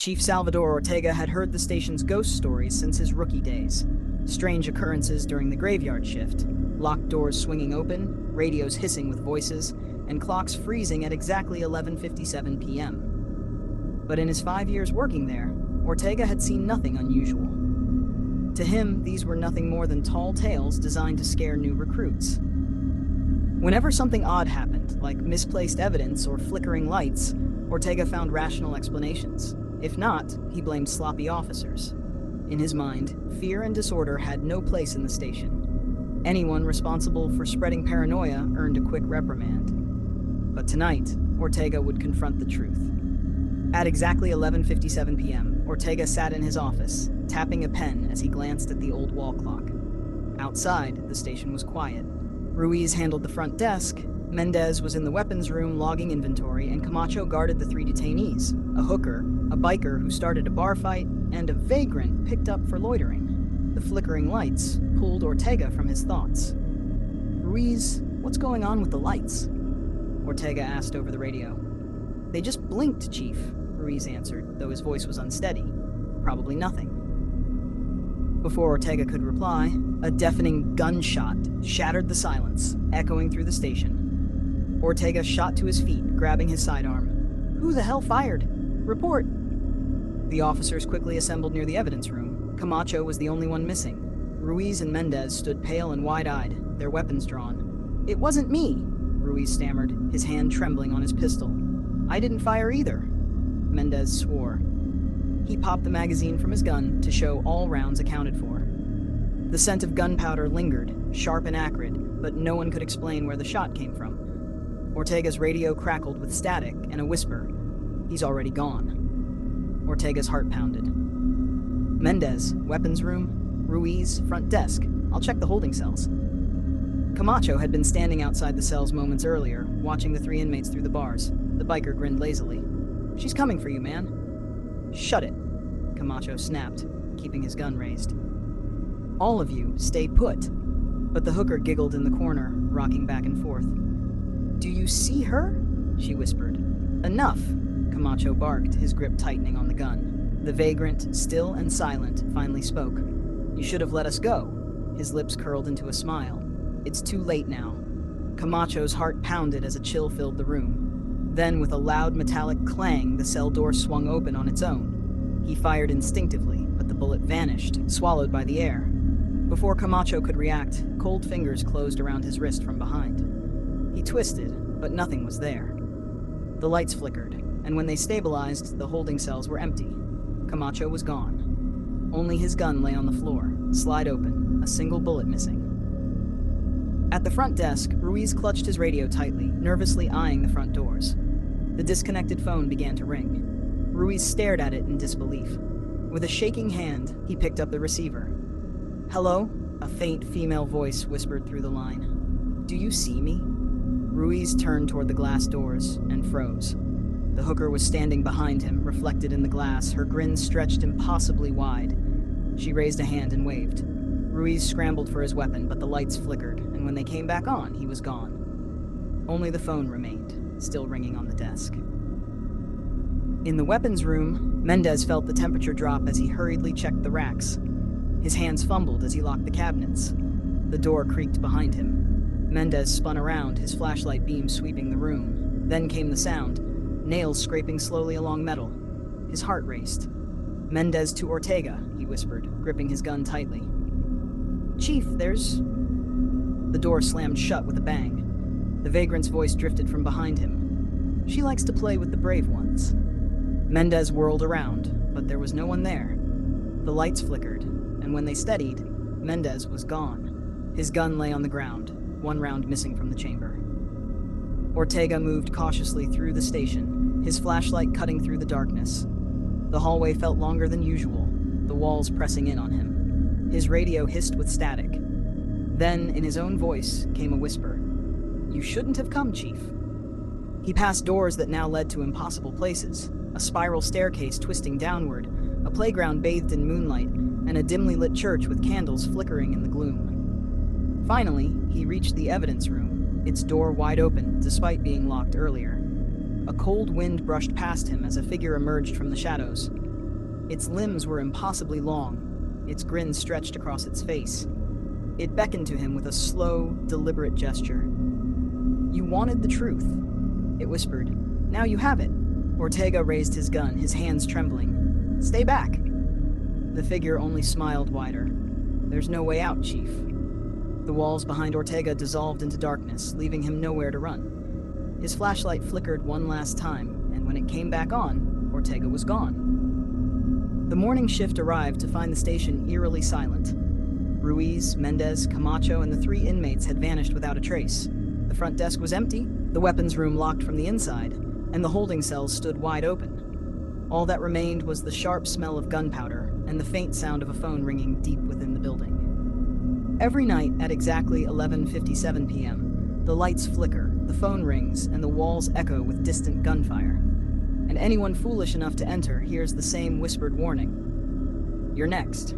Chief Salvador Ortega had heard the station's ghost stories since his rookie days. Strange occurrences during the graveyard shift, locked doors swinging open, radios hissing with voices, and clocks freezing at exactly 11:57 p.m. But in his 5 years working there, Ortega had seen nothing unusual. To him, these were nothing more than tall tales designed to scare new recruits. Whenever something odd happened, like misplaced evidence or flickering lights, Ortega found rational explanations. If not, he blamed sloppy officers. In his mind, fear and disorder had no place in the station. Anyone responsible for spreading paranoia earned a quick reprimand. But tonight, Ortega would confront the truth. At exactly 11:57 p.m., Ortega sat in his office, tapping a pen as he glanced at the old wall clock. Outside, the station was quiet. Ruiz handled the front desk, Mendez was in the weapons room logging inventory, and Camacho guarded the 3 detainees, a hooker, a biker who started a bar fight, and a vagrant picked up for loitering. The flickering lights pulled Ortega from his thoughts. "Ruiz, what's going on with the lights?" Ortega asked over the radio. "They just blinked, Chief," Ruiz answered, though his voice was unsteady. "Probably nothing." Before Ortega could reply, a deafening gunshot shattered the silence, echoing through the station. Ortega shot to his feet, grabbing his sidearm. "Who the hell fired? Report!" The officers quickly assembled near the evidence room. Camacho was the only one missing. Ruiz and Mendez stood pale and wide-eyed, their weapons drawn. "It wasn't me," Ruiz stammered, his hand trembling on his pistol. "I didn't fire either," Mendez swore. He popped the magazine from his gun to show all rounds accounted for. The scent of gunpowder lingered, sharp and acrid, but no one could explain where the shot came from. Ortega's radio crackled with static and a whisper. "He's already gone." Ortega's heart pounded. "Mendez, weapons room. Ruiz, front desk. I'll check the holding cells." Camacho had been standing outside the cells moments earlier, watching the 3 inmates through the bars. The biker grinned lazily. "She's coming for you, man." "Shut it," Camacho snapped, keeping his gun raised. "All of you, stay put." But the hooker giggled in the corner, rocking back and forth. "Do you see her?" she whispered. "Enough," Camacho barked, his grip tightening on the gun. The vagrant, still and silent, finally spoke. "You should have let us go." His lips curled into a smile. "It's too late now." Camacho's heart pounded as a chill filled the room. Then, with a loud metallic clang, the cell door swung open on its own. He fired instinctively, but the bullet vanished, swallowed by the air. Before Camacho could react, cold fingers closed around his wrist from behind. He twisted, but nothing was there. The lights flickered, and when they stabilized, the holding cells were empty. Camacho was gone. Only his gun lay on the floor, slide open, a single bullet missing. At the front desk, Ruiz clutched his radio tightly, nervously eyeing the front doors. The disconnected phone began to ring. Ruiz stared at it in disbelief. With a shaking hand, he picked up the receiver. "Hello?" A faint female voice whispered through the line. "Do you see me?" Ruiz turned toward the glass doors and froze. The hooker was standing behind him, reflected in the glass, her grin stretched impossibly wide. She raised a hand and waved. Ruiz scrambled for his weapon, but the lights flickered, and when they came back on, he was gone. Only the phone remained, still ringing on the desk. In the weapons room, Mendez felt the temperature drop as he hurriedly checked the racks. His hands fumbled as he locked the cabinets. The door creaked behind him. Mendez spun around, his flashlight beam sweeping the room. Then came the sound, nails scraping slowly along metal. His heart raced. "Mendez to Ortega," he whispered, gripping his gun tightly. "Chief, there's..." The door slammed shut with a bang. The vagrant's voice drifted from behind him. "She likes to play with the brave ones." Mendez whirled around, but there was no one there. The lights flickered, and when they steadied, Mendez was gone. His gun lay on the ground, one round missing from the chamber. Ortega moved cautiously through the station, his flashlight cutting through the darkness. The hallway felt longer than usual, the walls pressing in on him. His radio hissed with static. Then, in his own voice, came a whisper. "You shouldn't have come, Chief." He passed doors that now led to impossible places, a spiral staircase twisting downward, a playground bathed in moonlight, and a dimly lit church with candles flickering in the gloom. Finally, he reached the evidence room, its door wide open despite being locked earlier. A cold wind brushed past him as a figure emerged from the shadows. Its limbs were impossibly long, its grin stretched across its face. It beckoned to him with a slow, deliberate gesture. "You wanted the truth," it whispered. "Now you have it." Ortega raised his gun, his hands trembling. "Stay back." The figure only smiled wider. "There's no way out, Chief." The walls behind Ortega dissolved into darkness, leaving him nowhere to run. His flashlight flickered one last time, and when it came back on, Ortega was gone. The morning shift arrived to find the station eerily silent. Ruiz, Mendez, Camacho, and the 3 inmates had vanished without a trace. The front desk was empty, the weapons room locked from the inside, and the holding cells stood wide open. All that remained was the sharp smell of gunpowder and the faint sound of a phone ringing deep within the building. Every night at exactly 11:57 p.m., the lights flicker, the phone rings, and the walls echo with distant gunfire. And anyone foolish enough to enter hears the same whispered warning. "You're next."